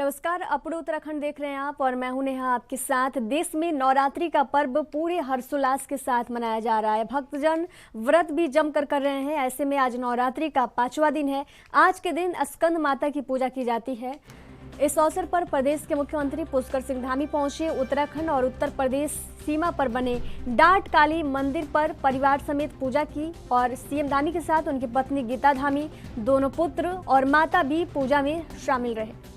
नमस्कार, अपने उत्तराखंड देख रहे हैं आप और मैं हूं नेहा आपके साथ। देश में नवरात्रि का पर्व पूरे हर्षोल्लास के साथ मनाया जा रहा है। भक्तजन व्रत भी जमकर कर रहे हैं। ऐसे में आज नवरात्रि का 5वां दिन है। आज के दिन स्कंद माता की पूजा की जाती है। इस अवसर पर प्रदेश के मुख्यमंत्री पुष्कर सिंह धामी पहुंचे। उत्तराखंड और उत्तर प्रदेश सीमा पर बने डाट काली मंदिर पर परिवार समेत पूजा की और सीएम धामी के साथ उनकी पत्नी गीता धामी, दोनों पुत्र और माता भी पूजा में शामिल रहे।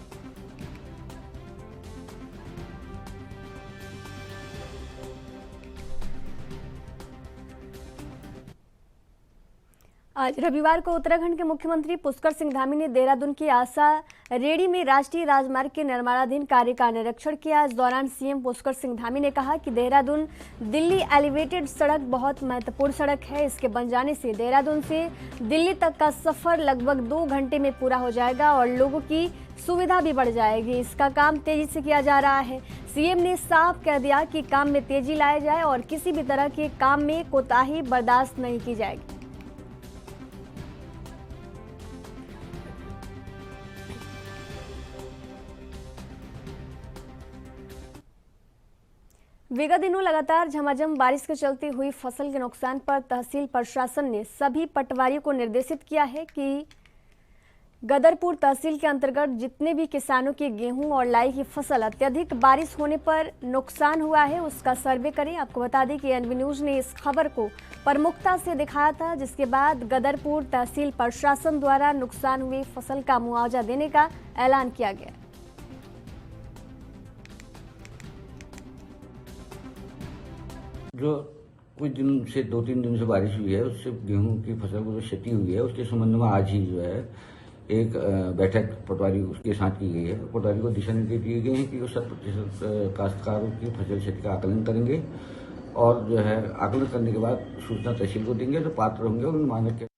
आज रविवार को उत्तराखंड के मुख्यमंत्री पुष्कर सिंह धामी ने देहरादून की आशा रेडी में राष्ट्रीय राजमार्ग के निर्माणाधीन कार्य का निरीक्षण किया। इस दौरान सीएम पुष्कर सिंह धामी ने कहा कि देहरादून दिल्ली एलिवेटेड सड़क बहुत महत्वपूर्ण सड़क है। इसके बन जाने से देहरादून से दिल्ली तक का सफर लगभग 2 घंटे में पूरा हो जाएगा और लोगों की सुविधा भी बढ़ जाएगी। इसका काम तेजी से किया जा रहा है। सीएम ने साफ कह दिया कि काम में तेजी लाया जाए और किसी भी तरह के काम में कोताही बर्दाश्त नहीं की जाएगी। विगत दिनों लगातार झमाझम बारिश के चलते हुई फसल के नुकसान पर तहसील प्रशासन ने सभी पटवारियों को निर्देशित किया है कि गदरपुर तहसील के अंतर्गत जितने भी किसानों के गेहूं और लाई की फसल अत्यधिक बारिश होने पर नुकसान हुआ है उसका सर्वे करें। आपको बता दें कि एनवी न्यूज ने इस खबर को प्रमुखता से दिखाया था, जिसके बाद गदरपुर तहसील प्रशासन द्वारा नुकसान हुई फसल का मुआवजा देने का ऐलान किया गया। जो कुछ दिन से 2-3 दिन से बारिश हुई है उससे गेहूं की फसल को जो क्षति हुई है उसके संबंध में आज ही जो है एक बैठक पटवारी उसके साथ की गई है। पटवारी को दिशा निर्देश दिए गए हैं कि वो 100% काश्तकारों की फसल क्षति का आकलन करेंगे और जो है आकलन करने के बाद सूचना तहसील को देंगे। जो पात्र होंगे उन मानक के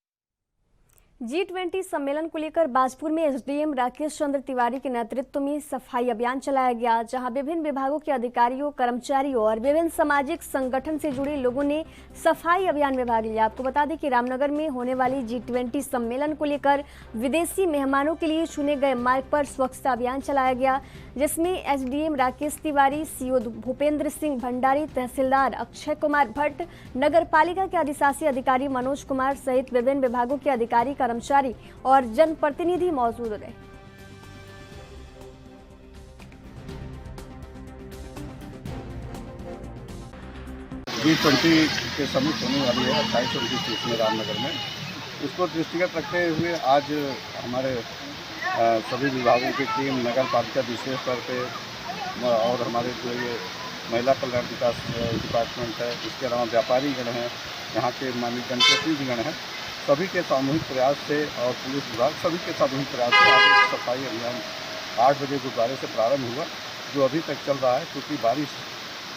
G20 सम्मेलन को लेकर बाजपुर में एसडीएम राकेश चंद्र तिवारी के नेतृत्व में सफाई अभियान चलाया गया, जहां विभिन्न विभागों के अधिकारियों, कर्मचारियों और विभिन्न सामाजिक संगठन से जुड़े लोगों ने सफाई अभियान में भाग लिया। आपको बता दें कि रामनगर में होने वाली G20 सम्मेलन को लेकर विदेशी मेहमानों के लिए चुने गए मार्ग पर स्वच्छता अभियान चलाया गया, जिसमें एसडीएम राकेश तिवारी, सीओ भूपेंद्र सिंह भंडारी, तहसीलदार अक्षय कुमार भट्ट, नगर पालिका के अधिशासी अधिकारी मनोज कुमार सहित विभिन्न विभागों के अधिकारी, कर्मचारी और जनप्रतिनिधि मौजूद रहे। G20 के समिट होने वाली है 28 और 29 में रामनगर में। इसको दृष्टिगत रखते हुए आज हमारे सभी विभागों की टीम, नगर पालिका विशेष तौर पे और हमारे जो ये महिला कल्याण विकास डिपार्टमेंट है, इसके अलावा व्यापारी गण हैं, यहाँ के माननीय जनप्रतिनिधि गण हैं, सभी के सामूहिक प्रयास से और पुलिस विभाग सभी के सामूहिक प्रयास से आज सफाई अभियान 8 बजे गुरुद्वारे से प्रारंभ हुआ, जो अभी तक चल रहा है। क्योंकि बारिश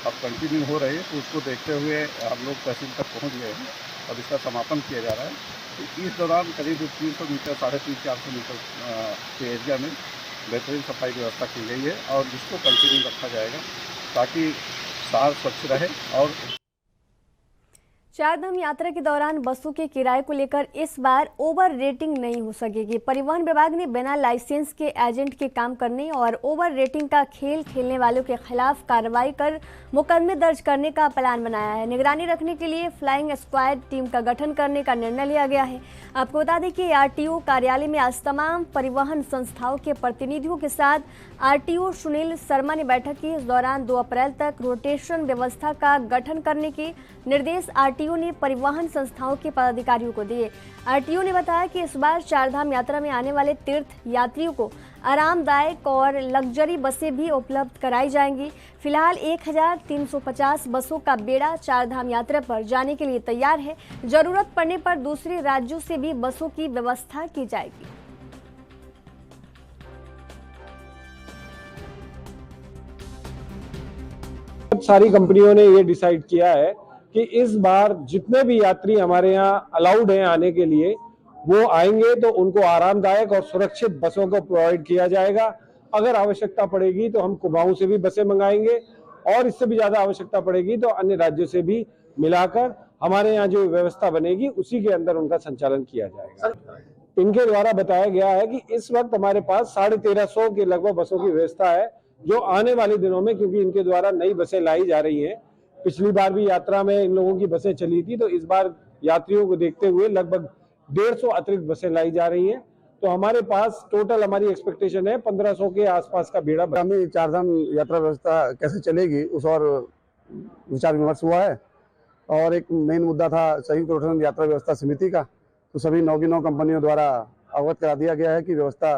अब कंटिन्यू हो रही है तो उसको देखते हुए हम लोग तहसील तक पहुँच गए हैं और इसका समापन किया जा रहा है। तो इस दौरान करीब 300 मीटर 350-400 मीटर के एरिया में बेहतरीन सफाई व्यवस्था की गई है और इसको कंटिन्यू रखा जाएगा ताकि शहर स्वच्छ रहे। और चारधाम यात्रा के दौरान बसों के किराए को लेकर इस बार ओवर रेटिंग नहीं हो सकेगी। परिवहन विभाग ने बिना लाइसेंस के एजेंट के काम करने और ओवर रेटिंग का खेल खेलने वालों के खिलाफ कार्रवाई कर मुकदमे दर्ज करने का प्लान बनाया है। निगरानी रखने के लिए फ्लाइंग स्क्वाड टीम का गठन करने का निर्णय लिया गया है। आपको बता दें कि आरटीओ कार्यालय में आज तमाम परिवहन संस्थाओं के प्रतिनिधियों के साथ आरटीओ सुनील शर्मा ने बैठक की। इस दौरान 2 अप्रैल तक रोटेशन व्यवस्था का गठन करने के निर्देश आरटीओ ने परिवहन संस्थाओं के पदाधिकारियों को दिए। आरटीओ ने बताया कि इस बार चारधाम यात्रा में आने वाले तीर्थ यात्रियों को आरामदायक और लग्जरी बसें भी उपलब्ध कराई जाएंगी। फिलहाल 1350 बसों का बेड़ा चारधाम यात्रा पर जाने के लिए तैयार है। जरूरत पड़ने पर दूसरे राज्यों से भी बसों की व्यवस्था की जाएगी। सारी कंपनियों ने ये डिसाइड किया है कि इस बार जितने भी यात्री हमारे यहाँ अलाउड हैं आने के लिए वो आएंगे तो उनको आरामदायक और सुरक्षित बसों को प्रोवाइड किया जाएगा। अगर आवश्यकता पड़ेगी तो हम कुमाऊं से भी बसें मंगाएंगे और इससे भी ज्यादा आवश्यकता पड़ेगी तो अन्य राज्यों से भी मिलाकर हमारे यहाँ जो व्यवस्था बनेगी उसी के अंदर उनका संचालन किया जाएगा। इनके द्वारा बताया गया है कि इस वक्त हमारे पास 1350 के लगभग बसों की व्यवस्था है, जो आने वाले दिनों में, क्योंकि इनके द्वारा नई बसें लाई जा रही हैं। पिछली बार भी यात्रा में इन लोगों की बसें चली थी, तो इस बार यात्रियों को देखते हुए लगभग 150 अतिरिक्त बसें लाई जा रही हैं। तो हमारे पास टोटल हमारी एक्सपेक्टेशन है 1500 के आसपास का बेड़ा। आगामी चारधाम यात्रा व्यवस्था कैसे चलेगी उस और विचार विमर्श हुआ है, और एक मेन मुद्दा था संयुक्त रोटेशन यात्रा व्यवस्था समिति का। तो सभी 9 की 9 कंपनियों द्वारा अवगत करा दिया गया है कि व्यवस्था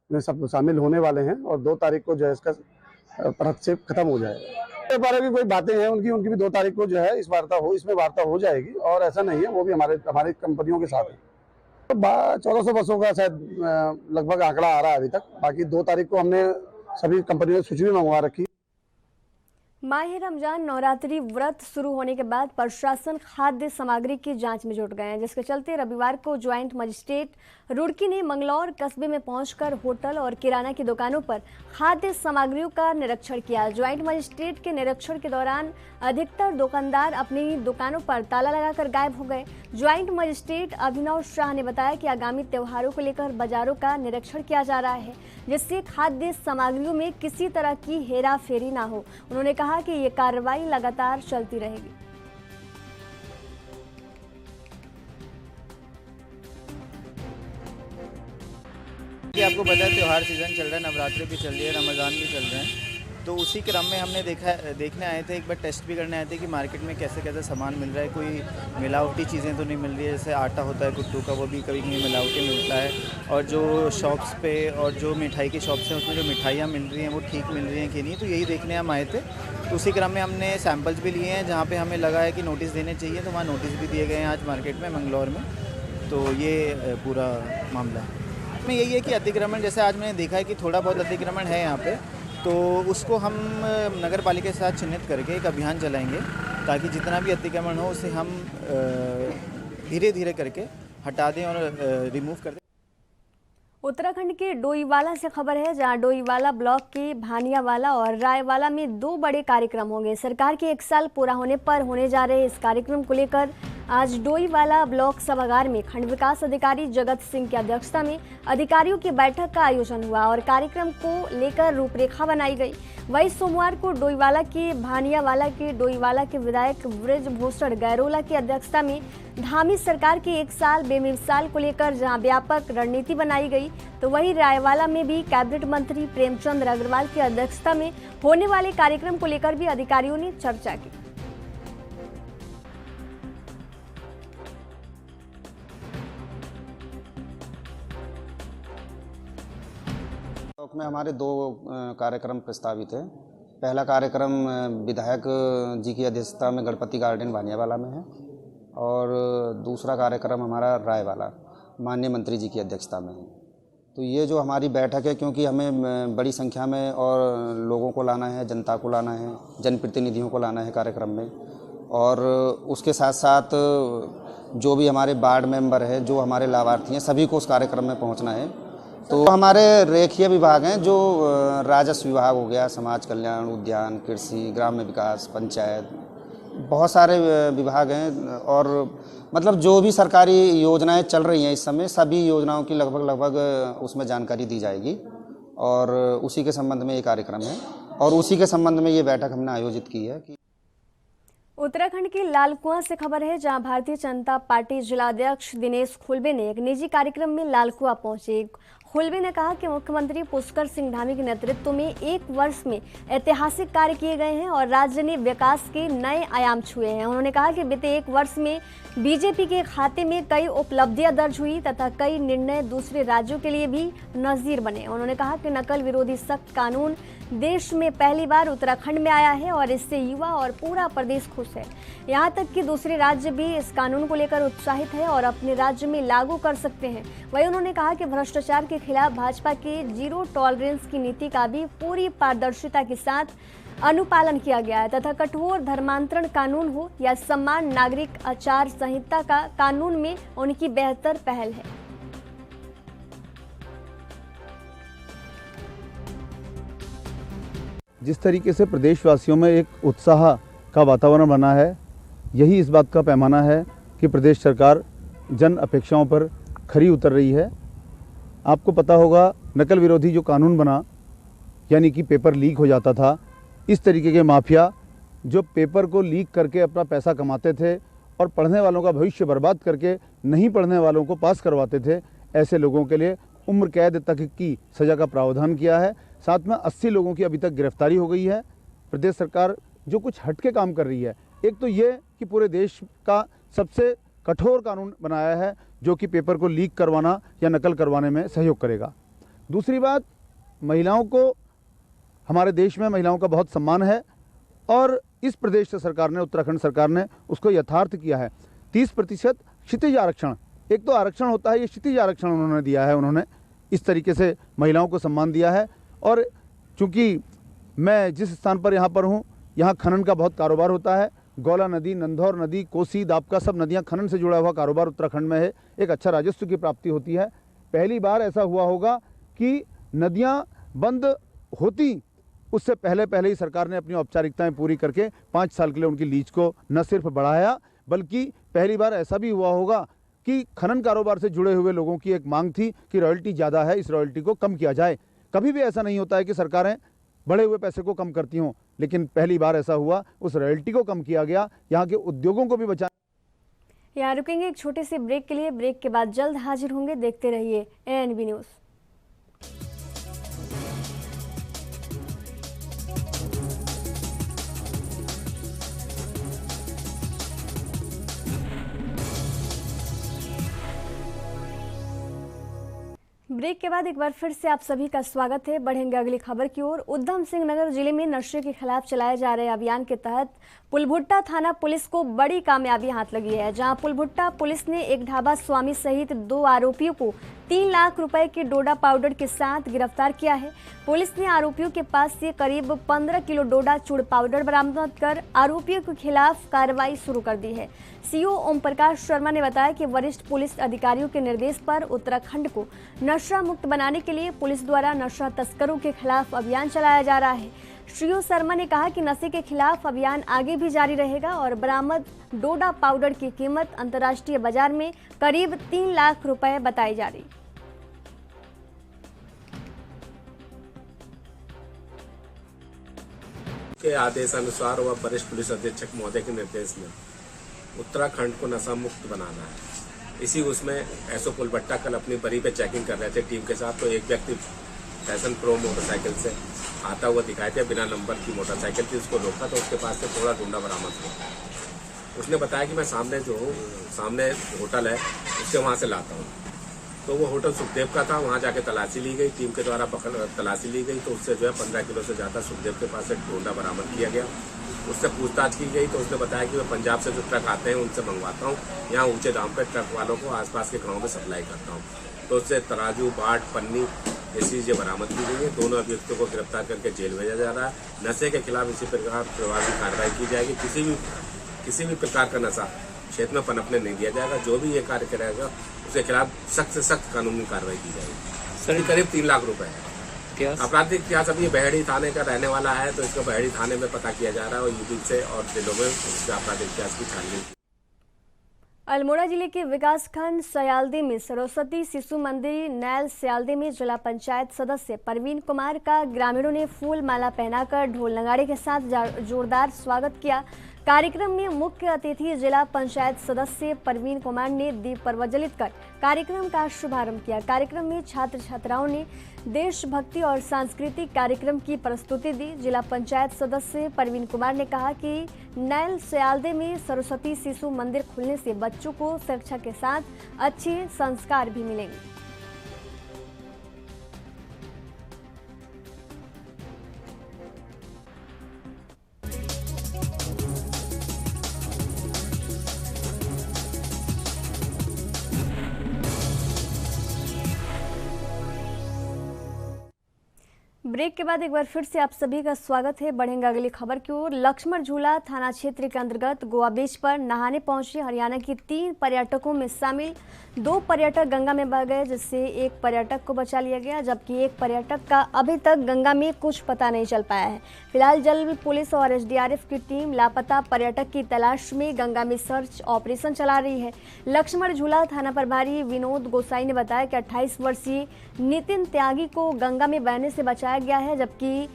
में सब शामिल होने वाले हैं और 2 तारीख को जो है इसका हस्तक्षेप खत्म हो जाएगा। बारे की कोई बातें हैं उनकी भी 2 तारीख को जो है इसमें वार्ता हो जाएगी, और ऐसा नहीं है, वो भी हमारी कंपनियों के साथ है। तो 1400 बसों का शायद लगभग आंकड़ा आ रहा है अभी तक। बाकी 2 तारीख को हमने सभी कंपनियों से सूची मंगवा रखी। माह रमजान नवरात्रि व्रत शुरू होने के बाद प्रशासन खाद्य सामग्री की जांच में जुट गए हैं, जिसके चलते रविवार को ज्वाइंट मजिस्ट्रेट रुड़की ने मंगलौर कस्बे में पहुंचकर होटल और किराना की दुकानों पर खाद्य सामग्रियों का निरीक्षण किया। ज्वाइंट मजिस्ट्रेट के निरीक्षण के दौरान अधिकतर दुकानदार अपनी दुकानों पर ताला लगाकर गायब हो गए। ज्वाइंट मजिस्ट्रेट अभिनव शाह ने बताया कि आगामी त्योहारों को लेकर बाजारों का निरीक्षण किया जा रहा है, जिससे खाद्य सामग्रियों में किसी तरह की हेरा फेरी ना हो। उन्होंने कहा कि ये कार्रवाई लगातार चलती रहेगी। कि आपको पता है त्यौहार सीज़न चल रहा है, नवरात्रि भी चल रही है, रमज़ान भी चल रहे हैं, तो उसी क्रम में हमने देखने आए थे, एक बार टेस्ट भी करने आए थे कि मार्केट में कैसे कैसे सामान मिल रहा है, कोई मिलावटी चीज़ें तो नहीं मिल रही है। जैसे आटा होता है कुट्टू का, वो भी कभी कभी मिलावटी मिलता है, और जो शॉप्स पे और जो मिठाई की शॉप्स हैं उसमें जो मिठाइयाँ मिल रही हैं वो ठीक मिल रही हैं कि नहीं, तो यही देखने हम आए थे। तो उसी क्रम में हमने सैम्पल्स भी लिए हैं, जहाँ पर हमें लगा है कि नोटिस देने चाहिए, तो वहाँ नोटिस भी दिए गए हैं आज मार्केट में मंगलौर में। तो ये पूरा मामला है में यही है कि अतिक्रमण, जैसे आज मैंने देखा है कि थोड़ा बहुत अतिक्रमण है यहाँ पे, तो उसको हम नगर पालिका के साथ चिन्हित करके एक अभियान चलाएंगे, ताकि जितना भी अतिक्रमण हो उसे हम धीरे धीरे करके हटा दें और रिमूव कर दें। उत्तराखंड के डोईवाला से खबर है, जहां डोईवाला ब्लॉक के भानियावाला और रायवाला में 2 बड़े कार्यक्रम होंगे। सरकार के 1 साल पूरा होने पर होने जा रहे इस कार्यक्रम को लेकर आज डोईवाला ब्लॉक सभागार में खंड विकास अधिकारी जगत सिंह की अध्यक्षता में अधिकारियों की बैठक का आयोजन हुआ और कार्यक्रम को लेकर रूपरेखा बनाई गई। वहीं सोमवार को डोईवाला के भानियावाला के डोईवाला के विधायक ब्रजभूषण गैरोला की अध्यक्षता में धामी सरकार के 1 साल बेमिसाल को लेकर जहां व्यापक रणनीति बनाई गई, तो वहीं रायवाला में भी कैबिनेट मंत्री प्रेमचंद अग्रवाल की अध्यक्षता में होने वाले कार्यक्रम को लेकर भी अधिकारियों ने चर्चा की। में हमारे 2 कार्यक्रम प्रस्तावित हैं। पहला कार्यक्रम विधायक जी की अध्यक्षता में गणपति गार्डन भानियावाला में है, और दूसरा कार्यक्रम हमारा रायवाला माननीय मंत्री जी की अध्यक्षता में है। तो ये जो हमारी बैठक है, क्योंकि हमें बड़ी संख्या में और लोगों को लाना है, जनता को लाना है, जनप्रतिनिधियों को लाना है कार्यक्रम में, और उसके साथ साथ जो भी हमारे वार्ड मेंबर है, जो हमारे लाभार्थी हैं, सभी को उस कार्यक्रम में पहुंचना है। तो हमारे रेखीय विभाग हैं, जो राजस्व विभाग हो गया, समाज कल्याण, उद्यान, कृषि, ग्राम्य विकास, पंचायत, बहुत सारे विभाग हैं, और मतलब जो भी सरकारी योजनाएं चल रही हैं इस समय, सभी योजनाओं की लगभग उसमें जानकारी दी जाएगी, और उसी के संबंध में ये कार्यक्रम है, और उसी के संबंध में ये बैठक हमने आयोजित की है। उत्तराखंड के लालकुआं से खबर है, जहां भारतीय जनता पार्टी जिलाध्यक्ष दिनेश खुलबे ने एक निजी कार्यक्रम में लालकुआं पहुंचे। खुलबे ने कहा कि मुख्यमंत्री पुष्कर सिंह धामी के नेतृत्व में 1 वर्ष में ऐतिहासिक कार्य किए गए हैं और राज्य ने विकास के नए आयाम छुए हैं। उन्होंने कहा कि बीते 1 वर्ष में बीजेपी के खाते में कई उपलब्धियां दर्ज हुई तथा कई निर्णय दूसरे राज्यों के लिए भी नजीर बने। उन्होंने कहा कि नकल विरोधी सख्त कानून देश में पहली बार उत्तराखंड में आया है और इससे युवा और पूरा प्रदेश खुश है। यहां तक कि दूसरे राज्य भी इस कानून को लेकर उत्साहित है और अपने राज्य में लागू कर सकते हैं। वहीं उन्होंने कहा कि भ्रष्टाचार के खिलाफ भाजपा के 0 टॉलरेंस की नीति का भी पूरी पारदर्शिता के साथ अनुपालन किया गया है तथा कठोर धर्मांतरण कानून हो या समान नागरिक आचार संहिता का कानून में उनकी बेहतर पहल है। जिस तरीके से प्रदेशवासियों में एक उत्साह का वातावरण बना है, यही इस बात का पैमाना है कि प्रदेश सरकार जन अपेक्षाओं पर खरी उतर रही है आपको पता होगा नकल विरोधी जो कानून बना, यानी कि पेपर लीक हो जाता था, इस तरीके के माफिया जो पेपर को लीक करके अपना पैसा कमाते थे और पढ़ने वालों का भविष्य बर्बाद करके नहीं पढ़ने वालों को पास करवाते थे, ऐसे लोगों के लिए उम्र कैद तक की सज़ा का प्रावधान किया है। साथ में 80 लोगों की अभी तक गिरफ्तारी हो गई है। प्रदेश सरकार जो कुछ हटके काम कर रही है, एक तो ये कि पूरे देश का सबसे कठोर कानून बनाया है जो कि पेपर को लीक करवाना या नकल करवाने में सहयोग करेगा। दूसरी बात, महिलाओं को, हमारे देश में महिलाओं का बहुत सम्मान है और इस प्रदेश सरकार ने, उत्तराखंड सरकार ने उसको यथार्थ किया है। 30% क्षितिज आरक्षण, एक तो आरक्षण होता है, ये क्षितिज आरक्षण उन्होंने दिया है। उन्होंने इस तरीके से महिलाओं को सम्मान दिया है। और चूँकि मैं जिस स्थान पर यहाँ पर हूँ, यहाँ खनन का बहुत कारोबार होता है। गौला नदी, नंधौर नदी, कोसी, दापका, सब नदियाँ खनन से जुड़ा हुआ कारोबार उत्तराखंड में है। एक अच्छा राजस्व की प्राप्ति होती है। पहली बार ऐसा हुआ होगा कि नदियाँ बंद होती उससे पहले ही सरकार ने अपनी औपचारिकताएं पूरी करके 5 साल के लिए उनकी लीज को न सिर्फ बढ़ाया, बल्कि पहली बार ऐसा भी हुआ होगा कि खनन कारोबार से जुड़े हुए लोगों की एक मांग थी कि रॉयल्टी ज़्यादा है, इस रॉयल्टी को कम किया जाए। कभी भी ऐसा नहीं होता है कि सरकारें बढ़े हुए पैसे को कम करती हों, लेकिन पहली बार ऐसा हुआ, उस रॉयल्टी को कम किया गया, यहाँ के उद्योगों को भी बचा। यहाँ रुकेंगे एक छोटे से ब्रेक के लिए। ब्रेक के बाद जल्द हाजिर होंगे। देखते रहिए ANB न्यूज़। ब्रेक के बाद एक बार फिर से आप सभी का स्वागत है। बढ़ेंगे अगली खबर की ओर। उधम सिंह नगर जिले में नशे के खिलाफ चलाए जा रहे अभियान के तहत पुलभुट्टा थाना पुलिस को बड़ी कामयाबी हाथ लगी है, जहां पुलभुट्टा पुलिस ने एक ढाबा स्वामी सहित 2 आरोपियों को 3 लाख रुपए के डोडा पाउडर के साथ गिरफ्तार किया है। पुलिस ने आरोपियों के पास से करीब 15 किलो डोडा चूड़ पाउडर बरामद कर आरोपियों के खिलाफ कार्रवाई शुरू कर दी है। सीओ ओम प्रकाश शर्मा ने बताया कि वरिष्ठ पुलिस अधिकारियों के निर्देश पर उत्तराखंड को नशा मुक्त बनाने के लिए पुलिस द्वारा नशा तस्करों के खिलाफ अभियान चलाया जा रहा है। सीओ शर्मा ने कहा कि नशे के खिलाफ अभियान आगे भी जारी रहेगा और बरामद डोडा पाउडर की कीमत अंतर्राष्ट्रीय बाजार में करीब 3 लाख रुपए बताई जा रही। के आदेशानुसार व वरिष्ठ पुलिस अधीक्षक महोदय के निर्देश में उत्तराखंड को नशा मुक्त बनाना है। इसी उसमें एसओ पुलभट्टा कल अपनी बरी पे चेकिंग कर रहे थे टीम के साथ, तो एक व्यक्ति फैशन प्रो मोटरसाइकिल से आता हुआ दिखाई दिया, बिना नंबर की मोटरसाइकिल थी, उसको रोका तो उसके पास से थोड़ा डोडा बरामद हुआ। उसने बताया कि मैं सामने होटल है उसके वहाँ से लाता हूँ। तो वो होटल सुखदेव का था, वहाँ जाके तलाशी ली गई, टीम के द्वारा तलाशी ली गई, तो उससे जो है 15 किलो से ज़्यादा सुखदेव के पास से डोडा बरामद किया गया। उससे पूछताछ की गई तो उसने बताया कि मैं पंजाब से जो ट्रक आते हैं उनसे मंगवाता हूँ, यहाँ ऊंचे दाम पर ट्रक वालों को आसपास के गाँव में सप्लाई करता हूँ। तो उससे तराजू, बाट, पन्नी ये चीज़ें बरामद की गई है। दोनों अभियुक्तों को गिरफ्तार करके जेल भेजा जा रहा है। नशे के खिलाफ इसी प्रकार प्रभावी कार्रवाई की जाएगी। किसी भी प्रकार का नशा क्षेत्र में पनपने नहीं दिया जाएगा। जो भी ये कार्य करेगा उसके खिलाफ सख्त से सख्त कानूनी कार्रवाई की जाएगी। सर, करीब 3 लाख रुपए है। आपराधिक इतिहास अभी बहेड़ी थाने का रहने वाला है, तो इसको बहेड़ी थाने में पता किया जा रहा है और यूपी से और जिलों में इसके आपराधिक इतिहास की छानबीन। अल्मोड़ा जिले के विकासखंड सयालदे में सरस्वती शिशु मंदिर नैल सयालदे में जिला पंचायत सदस्य परवीन कुमार का ग्रामीणों ने फूल माला पहनाकर ढोल नगाड़े के साथ जोरदार स्वागत किया। कार्यक्रम में मुख्य अतिथि जिला पंचायत सदस्य परवीन कुमार ने दीप प्रज्वलित कर कार्यक्रम का शुभारंभ किया। कार्यक्रम में छात्र छात्राओं ने देशभक्ति और सांस्कृतिक कार्यक्रम की प्रस्तुति दी। जिला पंचायत सदस्य परवीन कुमार ने कहा कि नैल सयालदे में सरस्वती शिशु मंदिर खुलने से बच्चों को शिक्षा के साथ अच्छे संस्कार भी मिलेंगे। ब्रेक के बाद एक बार फिर से आप सभी का स्वागत है। बढ़ेंगे अगली खबर की ओर। लक्ष्मण झूला थाना क्षेत्र के अंतर्गत गोवा बीच पर नहाने पहुंचे हरियाणा के 3 पर्यटकों में शामिल 2 पर्यटक गंगा में बह गए, जिससे एक पर्यटक को बचा लिया गया, जबकि एक पर्यटक का अभी तक गंगा में कुछ पता नहीं चल पाया है। फिलहाल जल पुलिस और SDRF की टीम लापता पर्यटक की तलाश में गंगा में सर्च ऑपरेशन चला रही है। लक्ष्मण झूला थाना प्रभारी विनोद गोसाई ने बताया कि 28 वर्षीय नितिन त्यागी को गंगा में बहने से बचाया गया है, जबकि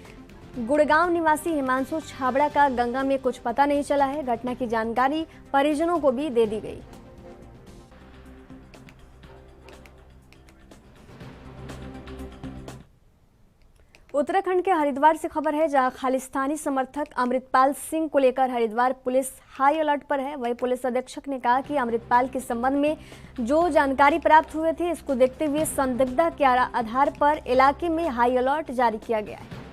गुड़गांव निवासी हिमांशु छाबड़ा का गंगा में कुछ पता नहीं चला है। घटना की जानकारी परिजनों को भी दे दी गई। उत्तराखंड के हरिद्वार से खबर है, जहां खालिस्तानी समर्थक अमृतपाल सिंह को लेकर हरिद्वार पुलिस हाई अलर्ट पर है। वही पुलिस अधीक्षक ने कहा कि अमृतपाल के संबंध में जो जानकारी प्राप्त हुए थे, इसको देखते हुए संदिग्धता के आधार पर इलाके में हाई अलर्ट जारी किया गया है।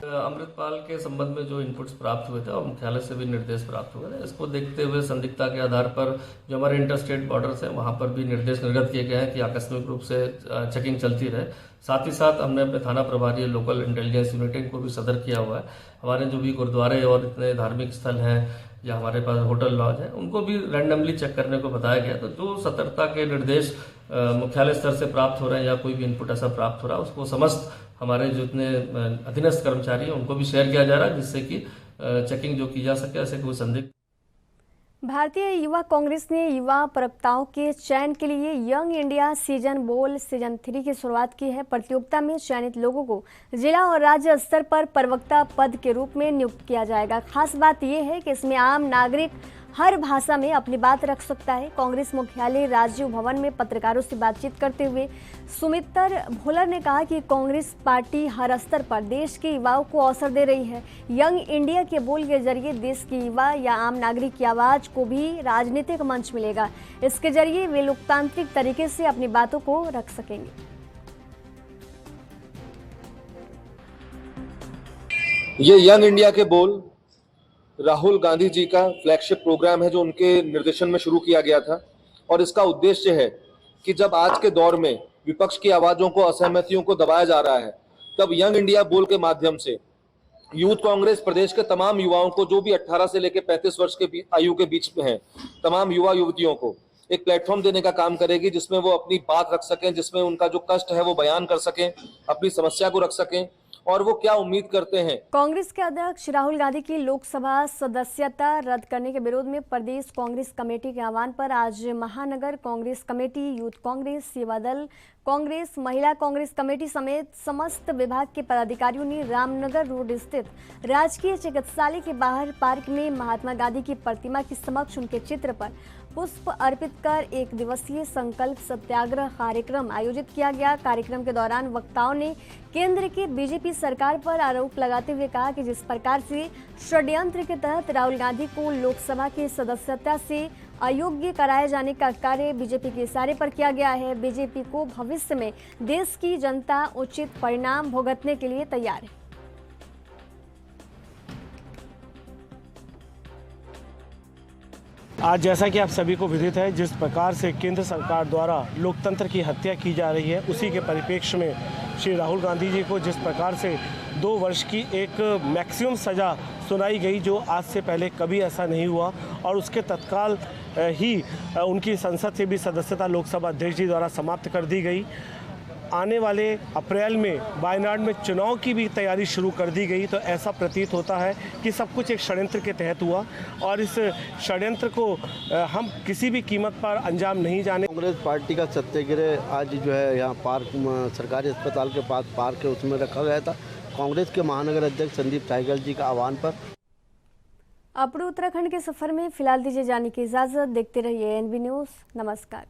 अमृतपाल के संबंध में जो इनपुट्स प्राप्त हुए थे और मुख्यालय से भी निर्देश प्राप्त हुए थे, इसको देखते हुए संदिग्धता के आधार पर जो हमारे इंटरस्टेट बॉर्डर्स हैं वहां पर भी निर्देश निर्गत किए गए हैं कि आकस्मिक रूप से चेकिंग चलती रहे। साथ ही साथ हमने अपने थाना प्रभारी लोकल इंटेलिजेंस यूनिट को भी सदर किया हुआ है। हमारे जो भी गुरुद्वारे और इतने धार्मिक स्थल हैं या हमारे पास होटल लॉज है, उनको भी रैंडमली चेक करने को बताया गया। तो जो सतर्कता के निर्देश मुख्यालय स्तर से प्राप्त हो रहे हैं या कोई भी इनपुट ऐसा प्राप्त हो रहा है, उसको समस्त हमारे जो इतने अधीनस्थ कर्मचारी हैं उनको भी शेयर किया जा रहा है, जिससे कि चेकिंग जो की जा सके ऐसे कोई संदिग्ध। भारतीय युवा कांग्रेस ने युवा प्रवक्ताओं के चयन के लिए यंग इंडिया सीजन बोल सीजन 3 की शुरुआत की है। प्रतियोगिता में चयनित लोगों को जिला और राज्य स्तर पर प्रवक्ता पद के रूप में नियुक्त किया जाएगा। खास बात यह है कि इसमें आम नागरिक हर भाषा में अपनी बात रख सकता है। कांग्रेस मुख्यालय राजीव भवन में पत्रकारों से बातचीत करते हुए सुमित्र भोलर ने कहा कि कांग्रेस पार्टी हर स्तर पर देश के युवाओं को अवसर दे रही है। यंग इंडिया के बोल के जरिए देश के युवा या आम नागरिक की आवाज को भी राजनीतिक मंच मिलेगा। इसके जरिए वे लोकतांत्रिक तरीके से अपनी बातों को रख सकेंगे। ये यंग इंडिया के बोल राहुल गांधी जी का फ्लैगशिप प्रोग्राम है, जो उनके निर्देशन में शुरू किया गया था। और इसका उद्देश्य है कि जब आज के दौर में विपक्ष की आवाजों को, असहमतियों को दबाया जा रहा है, तब यंग इंडिया बोल के माध्यम से यूथ कांग्रेस प्रदेश के तमाम युवाओं को, जो भी 18 से लेकर 35 वर्ष के आयु के बीच में हैं, तमाम युवा युवतियों को एक प्लेटफॉर्म देने का काम करेगी, जिसमें वो अपनी बात रख सकें, जिसमें उनका जो कष्ट है वो बयान कर सकें, अपनी समस्या को रख सकें और वो क्या उम्मीद करते हैं। कांग्रेस के अध्यक्ष राहुल गांधी की लोकसभा सदस्यता रद्द करने के विरोध में प्रदेश कांग्रेस कमेटी के आह्वान पर आज महानगर कांग्रेस कमेटी, यूथ कांग्रेस, सेवा दल कांग्रेस, महिला कांग्रेस कमेटी समेत समस्त विभाग के पदाधिकारियों ने रामनगर रोड स्थित राजकीय चिकित्सालय के बाहर पार्क में महात्मा गांधी की प्रतिमा के समक्ष उनके चित्र पर पुष्प अर्पित कर 1 दिवसीय संकल्प सत्याग्रह कार्यक्रम आयोजित किया गया। कार्यक्रम के दौरान वक्ताओं ने केंद्र की बीजेपी सरकार पर आरोप लगाते हुए कहा कि जिस प्रकार से षड्यंत्र के तहत राहुल गांधी को लोकसभा की सदस्यता से अयोग्य कराए जाने का कार्य बीजेपी के इशारे पर किया गया है, बीजेपी को भविष्य में देश की जनता उचित परिणाम भुगतने के लिए तैयार है। आज जैसा कि आप सभी को विदित है, जिस प्रकार से केंद्र सरकार द्वारा लोकतंत्र की हत्या की जा रही है, उसी के परिप्रेक्ष्य में श्री राहुल गांधी जी को जिस प्रकार से 2 वर्ष की एक मैक्सिमम सज़ा सुनाई गई, जो आज से पहले कभी ऐसा नहीं हुआ, और उसके तत्काल ही उनकी संसद से भी सदस्यता लोकसभा अध्यक्ष जी द्वारा समाप्त कर दी गई। आने वाले अप्रैल में वायनाड में चुनाव की भी तैयारी शुरू कर दी गई। तो ऐसा प्रतीत होता है कि सब कुछ एक षड्यंत्र के तहत हुआ और इस षड्यंत्र को हम किसी भी कीमत पर अंजाम नहीं जाने। कांग्रेस पार्टी का सत्याग्रह आज जो है यहाँ पार्क, सरकारी अस्पताल के पास पार्क है, उसमें रखा गया था कांग्रेस के महानगर अध्यक्ष संदीप सहगल जी का आह्वान पर। अपने उत्तराखंड के सफर में फिलहाल दीजिए जाने की इजाजत। देखते रहिए NB न्यूज़। नमस्कार।